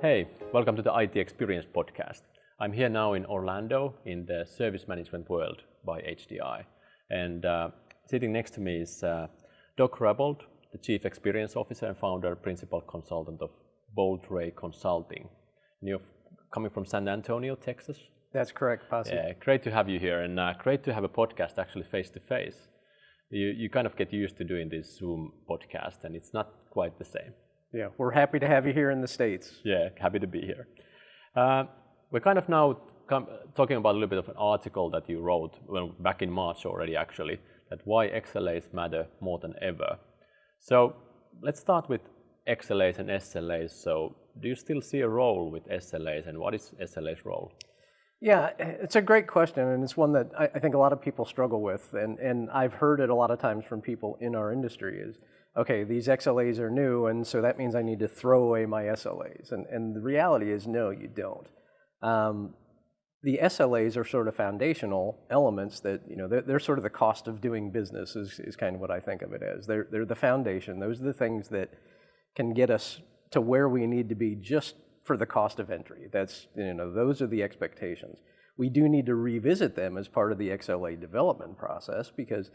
Hey, welcome to the IT Experience podcast. I'm here now in Orlando in the Service Management World by HDI. And sitting next to me is Doc Rabold, the Chief Experience Officer and Founder Principal Consultant of Bold Ray Consulting. And you're coming from San Antonio, Texas? That's correct, Pasi. Yeah, great to have you here, and great to have a podcast actually face-to-face. You kind of get used to doing this Zoom podcast, and it's not quite the same. Yeah, we're happy to have you here in the States. Yeah, happy to be here. We're kind of now talking about a little bit of an article that you wrote back in March already, actually, that why XLAs matter more than ever. So let's start with XLAs and SLAs. So do you still see a role with SLAs, and what is SLA's role? Yeah, it's a great question, and it's one that I think a lot of people struggle with, and I've heard it a lot of times from people in our industry is, okay, these XLAs are new, and so that means I need to throw away my SLAs. And the reality is, no, you don't. The SLAs are sort of foundational elements that, they're sort of the cost of doing business is kind of what I think of it as. They're the foundation. Those are the things that can get us to where we need to be just for the cost of entry. That's, those are the expectations. We do need to revisit them as part of the XLA development process because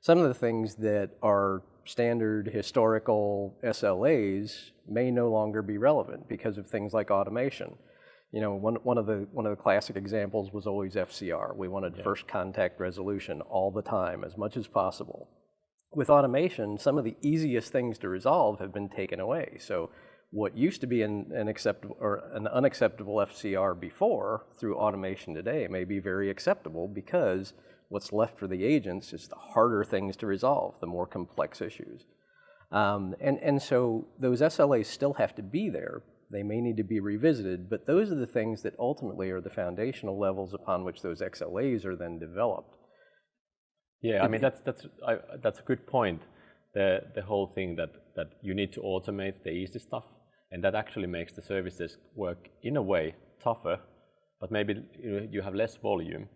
some of the things that are standard historical SLAs may no longer be relevant because of things like automation. One of the classic examples was always FCR. We wanted first contact resolution all the time, as much as possible. With automation, some of the easiest things to resolve have been taken away. So what used to be an unacceptable FCR before, through automation today, may be very acceptable because what's left for the agents is the harder things to resolve, the more complex issues. And so those SLAs still have to be there. They may need to be revisited, but those are the things that ultimately are the foundational levels upon which those XLAs are then developed. Yeah, I mean, that's a good point. The whole thing that you need to automate the easy stuff, and that actually makes the services work in a way tougher, but maybe you have less volume,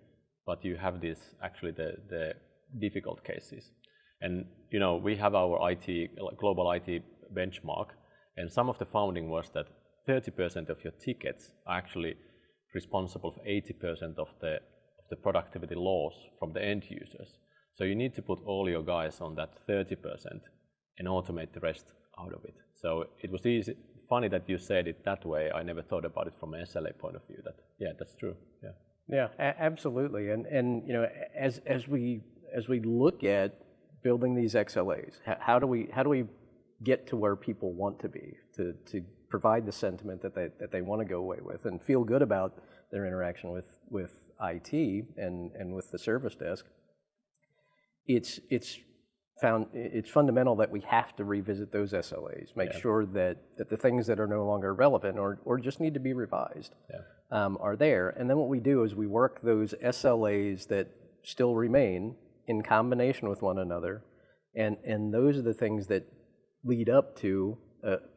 but you have this actually the difficult cases. And we have our global IT benchmark, and some of the founding was that 30% of your tickets are actually responsible for 80% of the productivity loss from the end users. So you need to put all your guys on that 30% and automate the rest out of it. So it was funny that you said it that way. I never thought about it from an SLA point of view. That's true. Yeah. Yeah, absolutely. And as we look at building these XLAs, how do we get to where people want to be to provide the sentiment that they want to go away with and feel good about their interaction with IT and with the service desk? It's fundamental that we have to revisit those SLAs, make sure that the things that are no longer relevant or just need to be revised are there. And then what we do is we work those SLAs that still remain in combination with one another, and those are the things that lead up to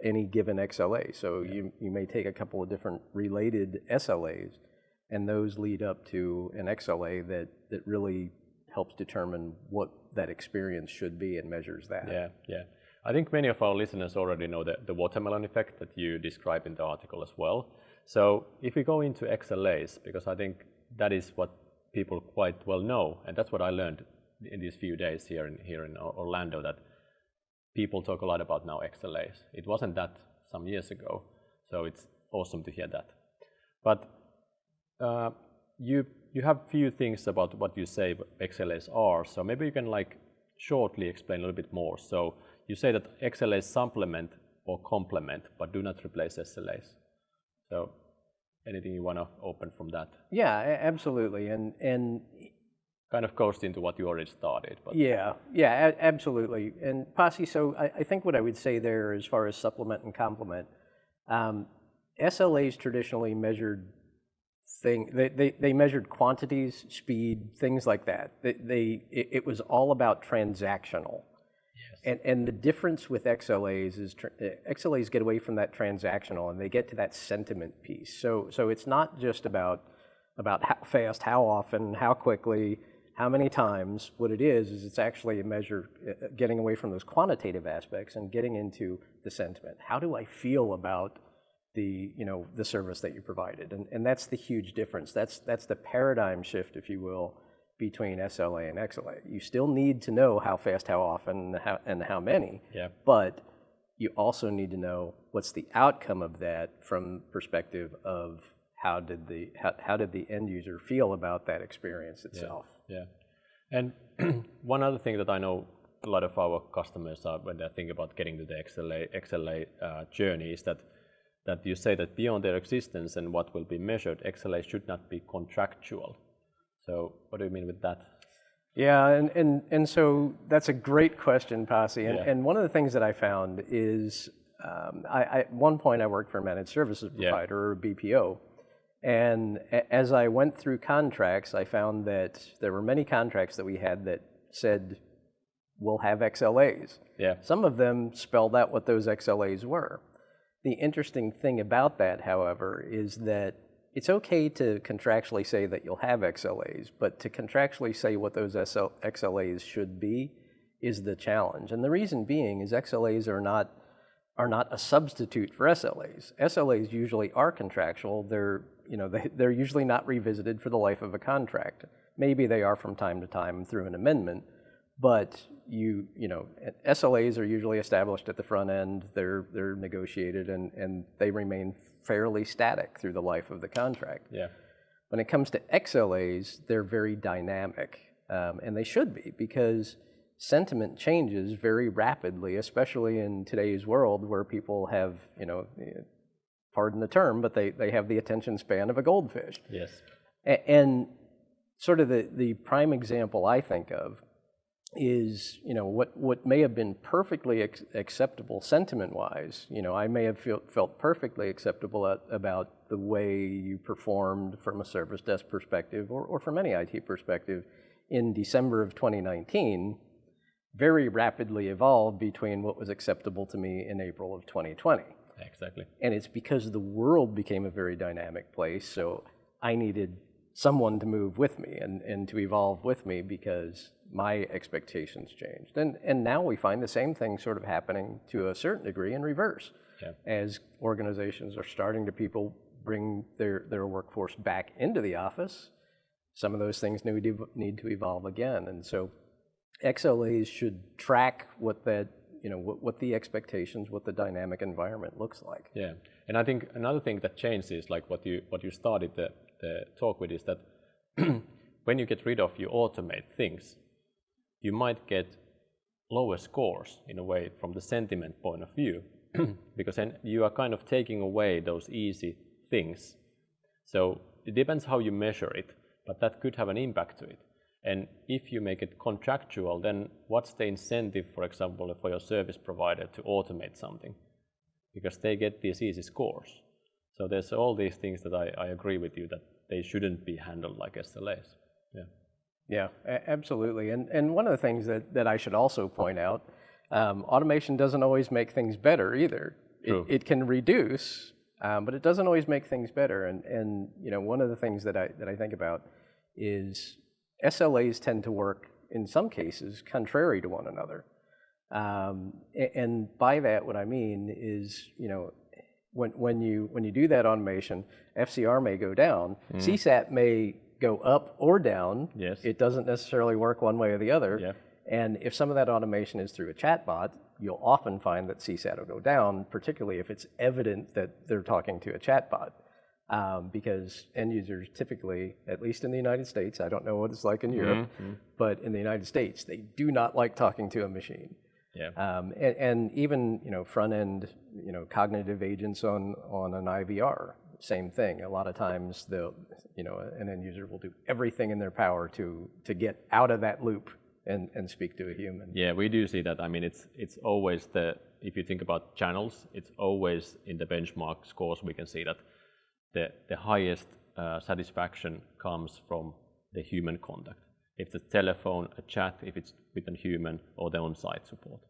any given XLA. So you may take a couple of different related SLAs, and those lead up to an XLA that really helps determine what that experience should be and measures that. Yeah. I think many of our listeners already know the watermelon effect that you describe in the article as well. So if we go into XLAs, because I think that is what people quite well know, and that's what I learned in these few days here in Orlando, that people talk a lot about now XLAs. It wasn't that some years ago, so it's awesome to hear that. But you have few things about what you say XLAs are, so maybe you can shortly explain a little bit more. So you say that XLAs supplement or complement, but do not replace SLAs. So anything you want to open from that? Yeah, absolutely, and kind of goes into what you already started. But Yeah, absolutely. And Pasi, so I think what I would say there as far as supplement and complement, SLAs traditionally measured they measured quantities, speed, things like that. It was all about transactional. Yes. And the difference with XLAs is XLAs get away from that transactional and they get to that sentiment piece. So it's not just about how fast, how often, how quickly, how many times. What it is it's actually a measure getting away from those quantitative aspects and getting into the sentiment. How do I feel about the service that you provided. And that's the huge difference. That's the paradigm shift, if you will, between SLA and XLA. You still need to know how fast, how often, and how many, but you also need to know what's the outcome of that from perspective of how did the end user feel about that experience itself. Yeah. And one other thing that I know a lot of our customers are, when they think about getting to the XLA journey, is that you say that beyond their existence and what will be measured, XLA should not be contractual. So what do you mean with that? Yeah, and so that's a great question, Pasi. And one of the things that I found is, at one point I worked for a managed services provider, or a BPO, and as I went through contracts, I found that there were many contracts that we had that said, we'll have XLAs. Some of them spelled out what those XLAs were. The interesting thing about that, however, is that it's okay to contractually say that you'll have XLAs, but to contractually say what those XLAs should be is the challenge. And the reason being is XLAs are not a substitute for SLAs. SLAs usually are contractual. They're usually not revisited for the life of a contract. Maybe they are from time to time through an amendment, but SLAs are usually established at the front end. They're negotiated and they remain fairly static through the life of the contract. When it comes to XLAs, they're very dynamic, and they should be, because sentiment changes very rapidly, especially in today's world where people have, pardon the term, but they have the attention span of a goldfish. And sort of the prime example I think of is, what may have been perfectly acceptable sentiment-wise. I may have felt perfectly acceptable about the way you performed from a service desk perspective or from any IT perspective in December of 2019, very rapidly evolved between what was acceptable to me in April of 2020. Exactly. And it's because the world became a very dynamic place, so I needed someone to move with me and to evolve with me because my expectations changed. And now we find the same thing sort of happening to a certain degree in reverse. As organizations are starting to bring their workforce back into the office, some of those things need to evolve again. And so XLAs should track what the expectations, what the dynamic environment looks like. And I think another thing that changed is like what you started the talk with is that when you get rid of, you automate things, you might get lower scores in a way from the sentiment point of view, because then you are kind of taking away those easy things. So it depends how you measure it, but that could have an impact to it. And if you make it contractual, then what's the incentive, for example, for your service provider to automate something? Because they get these easy scores. So there's all these things that I agree with you that they shouldn't be handled like SLAs. Yeah, absolutely. And one of the things that I should also point out, automation doesn't always make things better either. It can reduce, but it doesn't always make things better. And one of the things that I think about is SLAs tend to work in some cases contrary to one another. And by that, what I mean is, when you do that automation, FCR may go down, CSAT may go up or down. It doesn't necessarily work one way or the other. And if some of that automation is through a chatbot, you'll often find that CSAT will go down, particularly if it's evident that they're talking to a chatbot. Because end users typically, at least in the United States, I don't know what it's like in Europe, but in the United States, they do not like talking to a machine. And even front end cognitive agents on an IVR, same thing. A lot of times an end user will do everything in their power to get out of that loop and speak to a human. Yeah, we do see that. I mean, it's always if you think about channels, it's always in the benchmark scores we can see that the highest satisfaction comes from the human contact. If it's a telephone, a chat, if it's with a human, or the on-site support.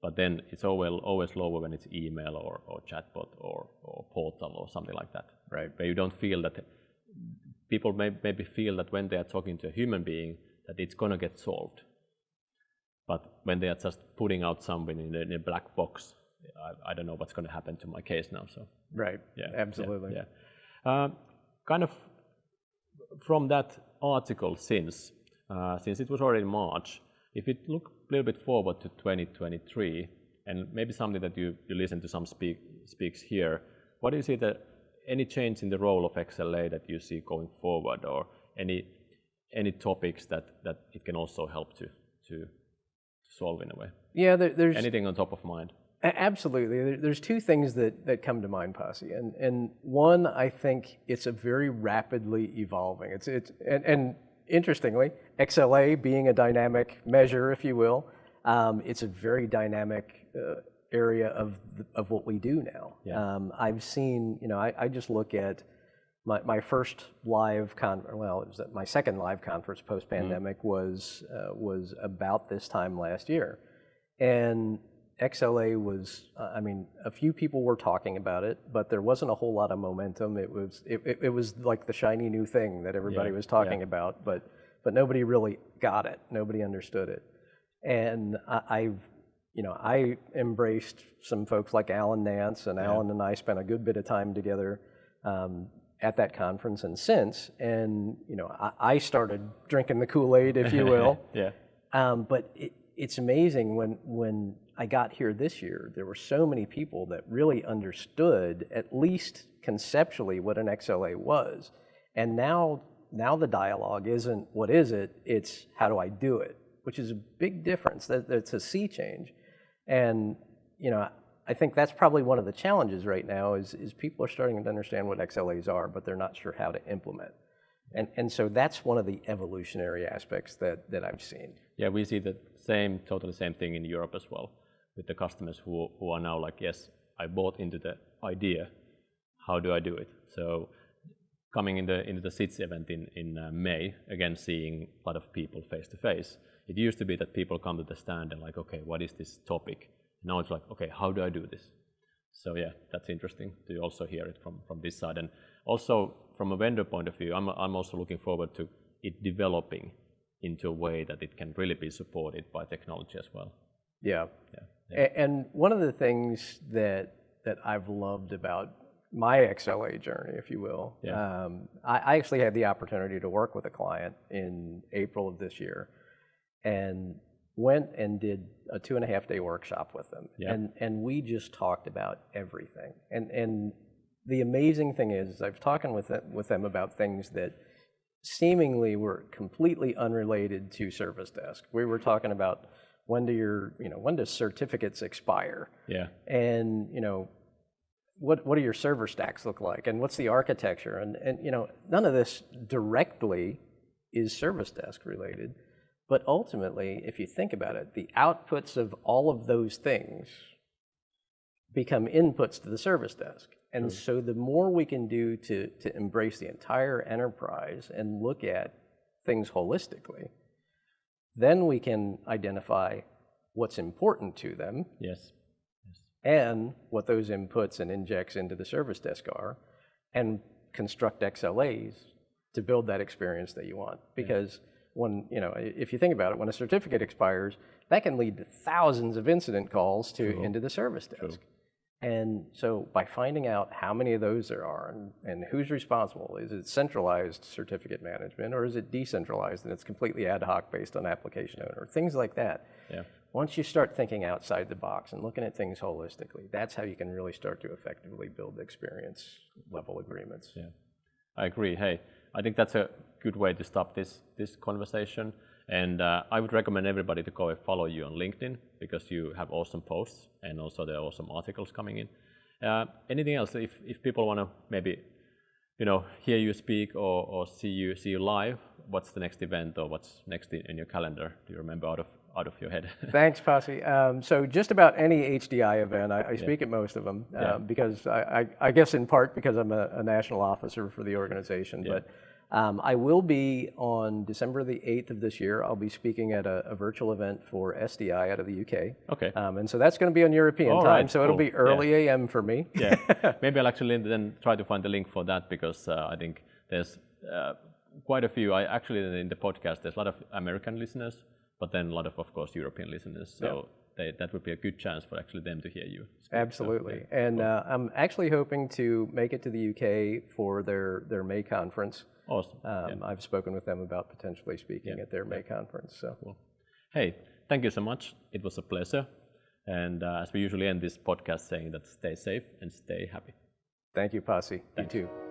But then it's always lower when it's email or chatbot or portal or something like that. Right. Where you don't feel that people maybe feel that when they are talking to a human being that it's going to get solved. But when they are just putting out something in a black box, I don't know what's going to happen to my case now. So right, absolutely. Kind of from that article, since it was already March, if it look a little bit forward to 2023, and maybe something that you listen to some speaks here, what do you see that any change in the role of XLA that you see going forward, or any topics that it can also help to solve in a way? Yeah, there's anything on top of mind? Absolutely. There's two things that come to mind, Pasi, and one, I think it's a very rapidly evolving. And interestingly, XLA being a dynamic measure, if you will, it's a very dynamic area of what we do now. Yeah. I've seen, I just look at my first live my second live conference post-pandemic was about this time last year, and XLA was, a few people were talking about it, but there wasn't a whole lot of momentum. It was like the shiny new thing that everybody was talking about, but nobody really got it. Nobody understood it. And I embraced some folks like Alan Nance, and Alan and I spent a good bit of time together at that conference and since. And I started drinking the Kool-Aid, if you will. But it's amazing when I got here this year, there were so many people that really understood, at least conceptually, what an XLA was. And now the dialogue isn't what is it, it's how do I do it, which is a big difference. That's a sea change. And I think that's probably one of the challenges right now is people are starting to understand what XLAs are, but they're not sure how to implement. And so that's one of the evolutionary aspects that I've seen. Yeah, we see the totally same thing in Europe as well, with the customers who are now like, yes, I bought into the idea, how do I do it? So coming into the SITS event in May, again seeing a lot of people face to face. It used to be that people come to the stand and like, okay, what is this topic? Now it's like, okay, how do I do this? So yeah, that's interesting to also hear it from this side. And also from a vendor point of view, I'm also looking forward to it developing into a way that it can really be supported by technology as well. Yeah. And one of the things that I've loved about my XLA journey, if you will, I actually had the opportunity to work with a client in April of this year, and went and did a 2.5-day workshop with them. And we just talked about everything. And the amazing thing is I've talked with them about things that seemingly were completely unrelated to service desk. We were talking about when do certificates expire? Yeah. And what do your server stacks look like, and what's the architecture? And none of this directly is service desk related, but ultimately, if you think about it, the outputs of all of those things become inputs to the service desk. And so the more we can do to embrace the entire enterprise and look at things holistically, then we can identify what's important to them. Yes. And what those inputs and injects into the service desk are, and construct XLAs to build that experience that you want. Because when, if you think about it, when a certificate expires, that can lead to thousands of incident calls into the service desk. And so by finding out how many of those there are and who's responsible, is it centralized certificate management or is it decentralized and it's completely ad hoc based on application owner, things like that. Yeah. Once you start thinking outside the box and looking at things holistically, that's how you can really start to effectively build experience level agreements. Yeah, I agree. Hey, I think that's a good way to stop this conversation. And I would recommend everybody to go and follow you on LinkedIn, because you have awesome posts and also there are awesome articles coming in. Anything else? If people want to maybe, hear you speak or see you live, what's the next event or what's next in your calendar? Do you remember out of your head? Thanks, Pasi. So just about any HDI event, I speak at most of them because I guess in part because I'm a national officer for the organization, but I will be on December the 8th of this year. I'll be speaking at a virtual event for SDI out of the UK. Okay. And so that's going to be on European time, so it'll be early AM for me. Yeah. Maybe I'll actually then try to find the link for that, because I think there's quite a few. Actually, in the podcast, there's a lot of American listeners, but then a lot of course, European listeners. So that would be a good chance for actually them to hear you speak. Absolutely. So, and I'm actually hoping to make it to the UK for their May conference. Awesome. I've spoken with them about potentially speaking at their May conference. So, cool. Hey, thank you so much. It was a pleasure. And as we usually end this podcast saying that stay safe and stay happy. Thank you, Pasi. You too.